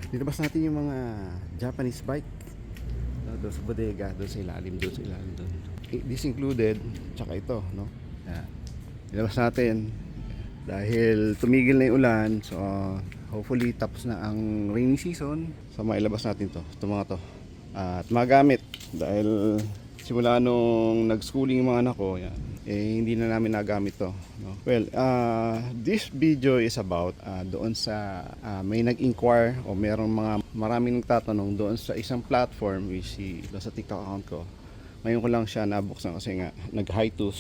Nilabas natin yung mga Japanese bike doon sa bodega, doon sa ilalim, doon sa ilalim doon. This included, tsaka ito, no? Yan. Nilabas natin dahil tumigil na yung ulan, so hopefully tapos na ang rainy season. So mailabas natin to, ito mga to. At magamit dahil simula nung nag-schooling yung mga anak ko, yan, hindi na namin nagamit to, no? Well, this video is about doon sa may nag-inquire o maraming nagtatanong doon sa isang platform which doon sa TikTok account ko. Ngayon ko lang siya nabuksan kasi nga nag-hiatus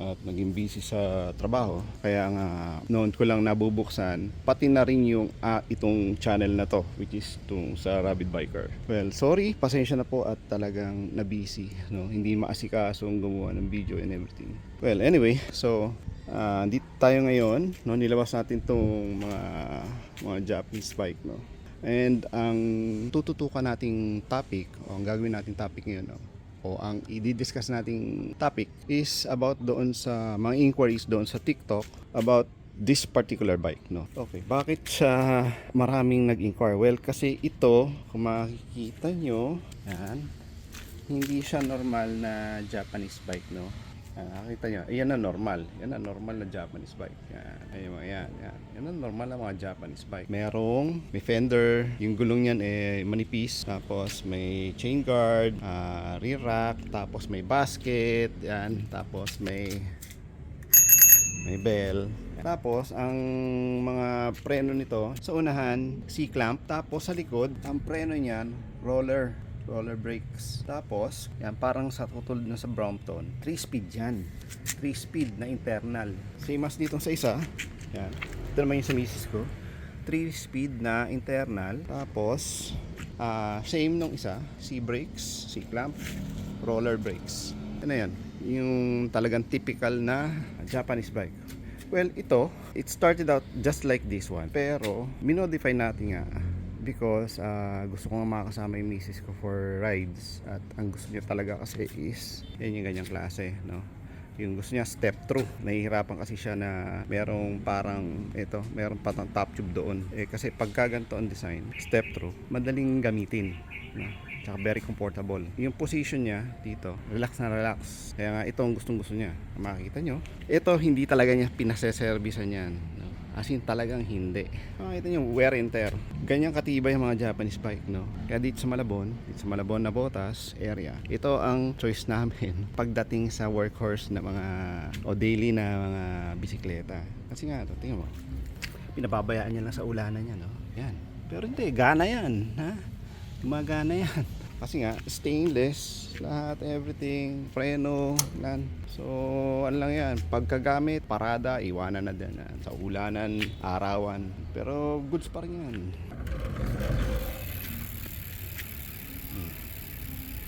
at naging busy sa trabaho. Kaya nga noon ko lang nabubuksan pati na rin yung itong channel na to, which is itong sa Rabid Biker. Well, sorry, pasensya na po at talagang na-busy, no? Hindi maasikasong gumawa ng video and everything. Well, anyway, so dito tayo ngayon, no? Nilabas natin itong mga Japanese bike, no? And ang tututukan nating topic o ang gagawin nating topic ngayon, no? O ang i-discuss nating topic is about doon sa mga inquiries doon sa TikTok about this particular bike, no? Okay, bakit siya maraming nag-inquire? Well, kasi ito, kung makikita nyo, yan, hindi siya normal na Japanese bike, no? Nakita nyo, yan ang normal. Yan ang normal na Japanese bike. Yan, yan. Yan ang normal na mga Japanese bike. May fender, yung gulong niyan manipis. Tapos may chain guard, rear rack, tapos may basket, yan. Tapos may bell. Tapos ang mga preno nito, sa unahan, C-clamp. Tapos sa likod, ang preno niyan, roller brakes. Tapos, yan, parang sa tutulad na sa Brompton, 3-speed yan. 3-speed na internal. Same as dito sa isa. Yan. Ito naman yung sa misis ko. 3-speed na internal. Tapos, same nung isa. C-brakes, C-clamp, roller brakes. Ano yan? Yung talagang typical na Japanese bike. Well, it started out just like this one. Pero, minodify natin nga because gusto ko nga makakasama yung misis ko for rides at ang gusto niya talaga kasi is yan yung ganyang klase, no? Yung gusto niya step through. Nahihirapan kasi siya na merong merong patang top tube doon kasi pagka ganito ang design step through, madaling gamitin, no? Tsaka very comfortable yung position niya dito, relax na relax. Kaya nga ito ang gustong gusto niya. Makikita nyo, ito hindi talaga niya pinaseservisan yan, no? As in talagang hindi. Makita nyo, wear and tear. Ganyan katibay yung mga Japanese bike, no? Kaya dito sa Malabon na Botas area, ito ang choice namin pagdating sa workhorse na mga o daily na mga bisikleta. Kasi nga ito, tingnan mo, pinababayaan niya lang sa ulanan niya, no? Yan. Pero hindi, gana yan, ha? Gumagana yan. Kasi nga, stainless, lahat, everything, preno, yan. So, ano lang yan, pagkagamit, parada, iwanan na din yan. Sa ulanan, arawan, pero goods pa rin yan.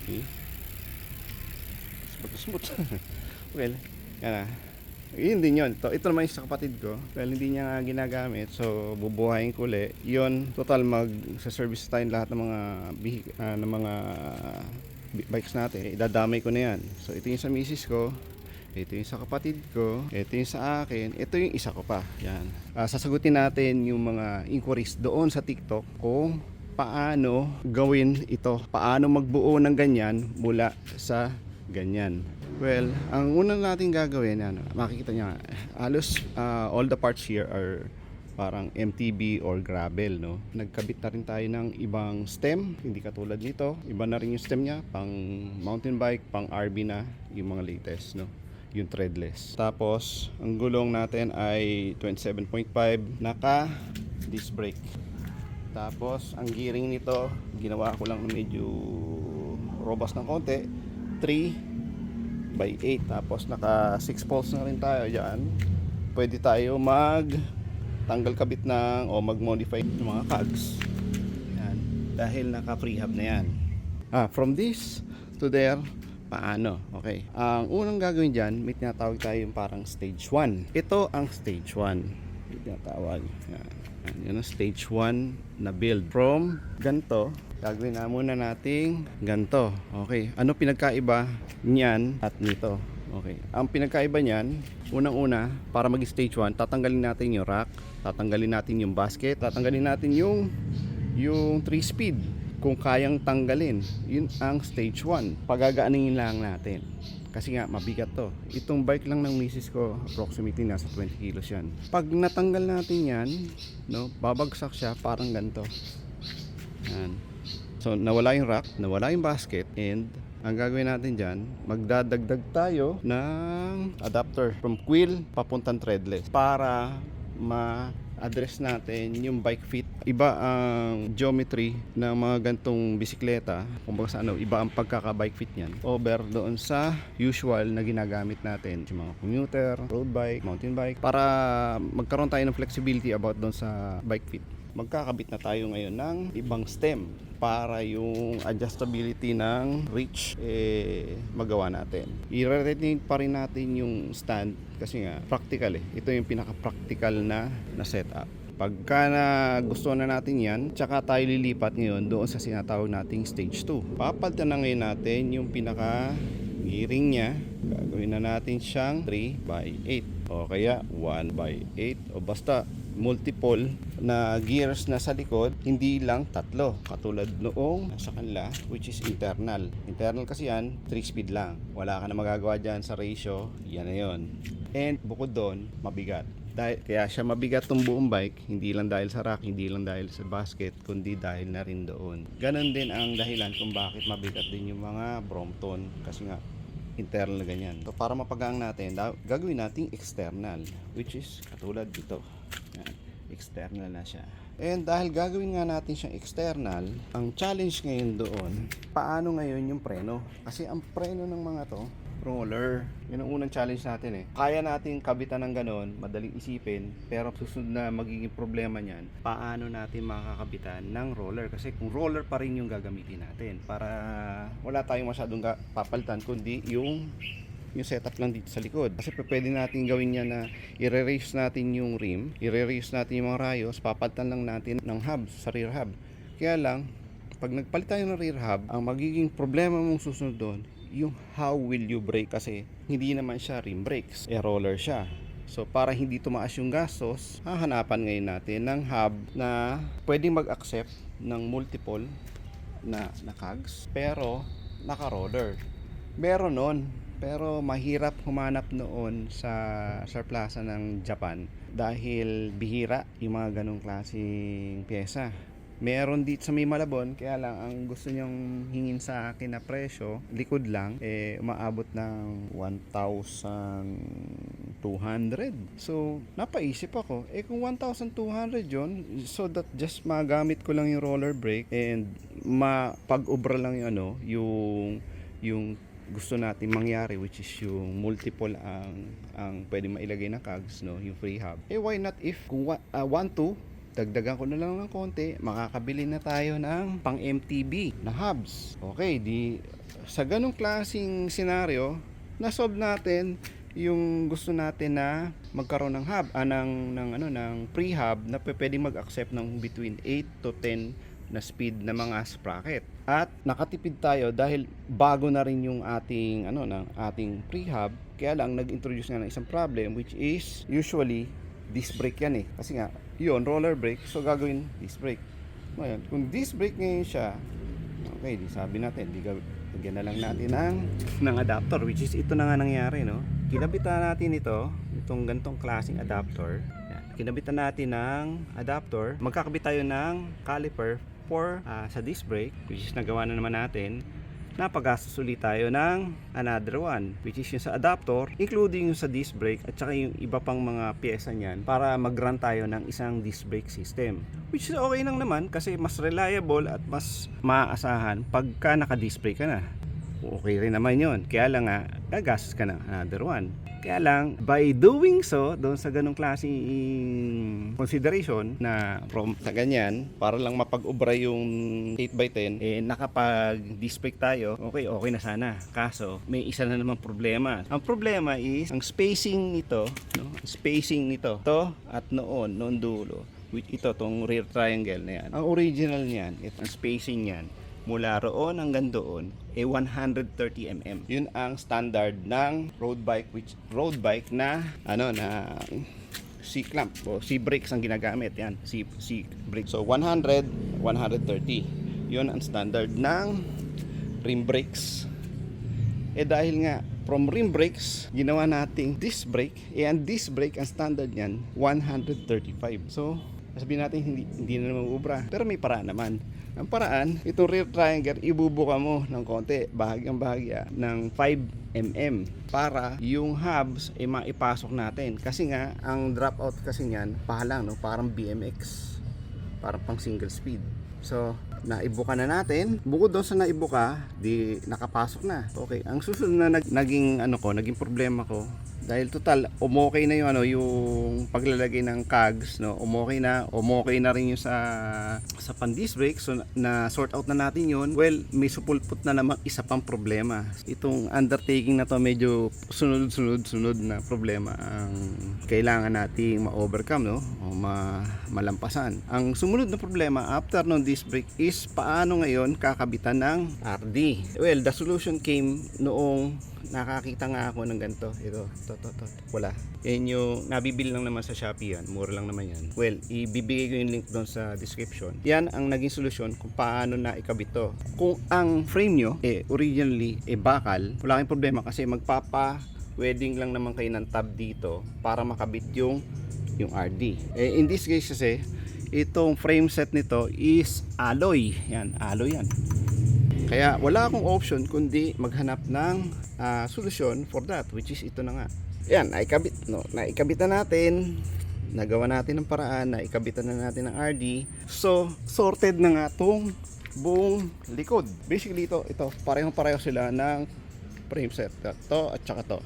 Okay. Smooth. Well, yan na. Yun din yun. Ito naman yung sa kapatid ko. Well, hindi niya nga ginagamit. So, bubuhayin ko ulit. Yun, total mag-service tayo lahat ng mga bikes natin. Idadamay ko na yan. So, ito yung sa misis ko. Ito yung sa kapatid ko. Ito yung sa akin. Ito yung isa ko pa. Yan. Sasagutin natin yung mga inquiries doon sa TikTok kung paano gawin ito. Paano magbuo ng ganyan mula sa ganyan. Well, ang unang natin gagawin, makikita nyo, halos all the parts here are parang MTB or gravel, no? Nagkabit na rin tayo ng ibang stem, hindi katulad nito. Iba na rin yung stem niya, pang mountain bike, pang RB na, yung mga latest, no? Yung threadless. Tapos, ang gulong natin ay 27.5, naka disc brake. Tapos, ang gearing nito, ginawa ko lang medyo robust ng konti, 3x8. Tapos naka 6 poles na rin tayo dyan. Pwede tayo tanggal kabit ng o mag-modify ng mga cogs. Yan. Dahil naka prehab na yan. From this to there, paano? Okay. Ang unang gagawin dyan, may tinatawag tayo yung parang stage 1. Ito ang stage 1. May tinatawag. Yan. Yan ang stage 1 na build. From ganito, gagawin na muna nating ganito. Okay. Ano pinagkaiba niyan at nito? Okay. Ang pinagkaiba niyan, unang-una, para mag stage 1, tatanggalin natin yung rack, tatanggalin natin yung basket, tatanggalin natin yung yung 3 speed kung kayang tanggalin. Yun ang stage 1. Pagagaanin lang natin. Kasi nga mabigat to. Itong bike lang ng misis ko, approximately nasa 20 kilos yan. Pag natanggal natin yan, no, babagsak siya parang ganito. Yan. So nawala yung rack, nawala yung basket, and ang gagawin natin dyan, magdadagdag tayo ng adapter from quill papuntang threadless para ma-address natin yung bike fit. Iba ang geometry ng mga gantong bisikleta, kumbaga sa ano, iba ang pagkaka-bike fit niyan over doon sa usual na ginagamit natin, yung mga commuter, road bike, mountain bike, para magkaroon tayo ng flexibility about doon sa bike fit. Magkakabit na tayo ngayon ng ibang stem para yung adjustability ng reach magawa natin. I-retain pa rin natin yung stand kasi nga practical ito yung pinaka-practical na setup. Pagka na gusto na natin yan, tsaka tayo lilipat ngayon doon sa sinatawag nating stage 2. Papalitan na ngayon natin yung pinaka gearing nya. Gagawin na natin siyang 3x8 o kaya 1x8 o basta multiple na gears na sa likod, hindi lang tatlo katulad noong sa kanila, which is internal kasi yan 3 speed lang, wala ka na magagawa dyan sa ratio, yan na yun. And bukod doon, mabigat. Kaya siya mabigat tong buong bike, hindi lang dahil sa rack, hindi lang dahil sa basket, kundi dahil na rin doon. Ganon din ang dahilan kung bakit mabigat din yung mga Brompton, kasi nga internal na ganyan. So para mapagaan natin, gagawin nating external, which is katulad dito. Yan, external na siya. And dahil gagawin nga natin siyang external, ang challenge ngayon doon, paano ngayon yung preno? Kasi ang preno ng mga to, roller. Yun ang unang challenge natin Kaya natin kabitan ng ganon, madaling isipin, pero susunod na magiging problema niyan, paano natin makakabitan ng roller? Kasi kung roller pa rin yung gagamitin natin para wala tayong masyadong papalitan, kundi yung setup lang dito sa likod. Kasi pwede natin gawin yan na i-re-raise natin yung rim, i-re-raise natin yung mga rayos, papalitan lang natin ng hub sa rear hub. Kaya lang, pag nagpalit tayo ng rear hub, ang magiging problema mong susunod doon, yung how will you brake, kasi hindi naman siya rim brakes, roller siya. So para hindi tumaas yung gastos, hahanapan ngayon natin ng hub na pwedeng mag-accept ng multiple na cogs pero naka-roller. Meron nun, pero mahirap humanap noon sa plaza ng Japan dahil bihira yung mga ganong klaseng pyesa. Meron dito sa may Malabon, kaya lang ang gusto niyang hingin sa akin na presyo, likod lang, umaabot ng 1,200. So, napaisip ako, kung 1,200 yon, so that just magamit ko lang yung roller brake and mapag-ubra lang yung gusto natin mangyari, which is yung multiple ang pwede mailagay na cogs, no, yung free hub. Why not if kung want to, dagdagan ko na lang ng konti, makakabili na tayo ng pang MTB na hubs. Okay, di sa ganung klaseng scenario, na-solve natin yung gusto natin na magkaroon ng hub, ng pre-hub na pwedeng mag-accept ng between 8 to 10 na speed na mga sprocket. At nakatipid tayo dahil bago na rin yung ating ating pre-hub, kaya lang nag-introduce nga ng isang problem, which is usually disc brake yan kasi nga yun, roller brake, so gagawin disc brake. Ngayon, kung disc brake ngayon siya, okay, di sabi natin, lagyan na lang natin ng adapter, which is ito na nga nangyari, no? Kinabitan natin itong gantong klaseng adapter. Yan. Kinabitan natin ng adapter, magkakabit tayo ng caliper for sa disc brake, which is nagawa na naman natin. Napagastos ulit tayo ng another one, which is yung sa adapter, including yung sa disc brake at saka yung iba pang mga pyesa niyan para mag-run tayo ng isang disc brake system, which is okay lang naman kasi mas reliable at mas maaasahan pagka naka-disc brake ka na. Okay rin naman yun, kaya lang nga gagastos ka ng another one. Kaya lang, by doing so, doon sa ganong klaseng consideration na sa ganyan, para lang mapag-ubra yung 8x10, nakapag-disc brake tayo, okay na sana. Kaso, may isa na naman problema. Ang problema is, ang spacing nito, no? Spacing nito, to at noon dulo, which ito, tong rear triangle na yan. Ang original niyan, ang spacing niyan, mula roon hanggang doon 130 mm. Yun ang standard ng road bike, which road bike na na C-clamp o C-brakes ang ginagamit. Yan, C-brake. So 100, 130. Yun ang standard ng rim brakes. Dahil nga from rim brakes, ginawa nating disc brake, and disc brake ang standard niyan 135. So sabihin natin hindi na naman ubra, pero may paraan naman. Ang paraan, itong rear triangle, ibubuka mo ng konti, bahagyang bahagya ng 5 mm para yung hubs ay maipasok natin. Kasi nga, ang dropout kasi niyan, pahalang, no? Parang BMX. Parang pang single speed. So, naibuka na natin. Bukod doon sa naibuka, di nakapasok na. Okay, ang susunod na naging problema ko, dahil total umokay na yung paglalagay ng cogs, no, umokay na rin yung sa pan disc brake. So na sort out na natin yun. Well, may supulpot na naman isa pang problema. Itong undertaking na to, medyo sunod na problema ang kailangan nating ma-overcome, no, o malampasan. Ang sumunod na problema after ng disc brake is paano ngayon kakabitan ng RD. Well, the solution came noong nakakita nga ako ng ganito. Ito. Wala. Yan yung nabibili lang naman sa Shopee yan. Mura lang naman yan. Well, ibibigay ko yung link doon sa description. Yan ang naging solusyon kung paano na ikabit to. Kung ang frame nyo, originally, bakal, wala kayong problema kasi magpapa-wedding lang naman kayo ng tab dito para makabit yung RD. In this case kasi, itong frame set nito is alloy. Yan, alloy yan. Kaya wala akong option kundi maghanap ng solusyon for that, which is ito na nga. Yan, naikabit na natin. Nagawa natin ng paraan, naikabitan na natin ng RD. So, sorted na nga tong buong likod. Basically ito parehong-pareho sila ng frame set. Ito at saka to.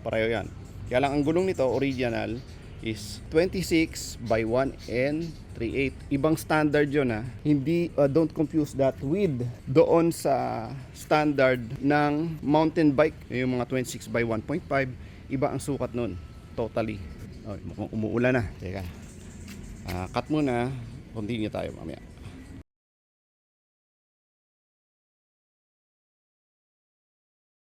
Pareho yan. Kaya lang ang gulong nito, original, is 26 by 1 and 3/8. Ibang standard yun Hindi, don't confuse that with doon sa standard ng mountain bike. Yung mga 26 by 1.5, iba ang sukat nun. Totally. Mukhang umuulan na. Teka. Cut muna. Continue tayo mamaya.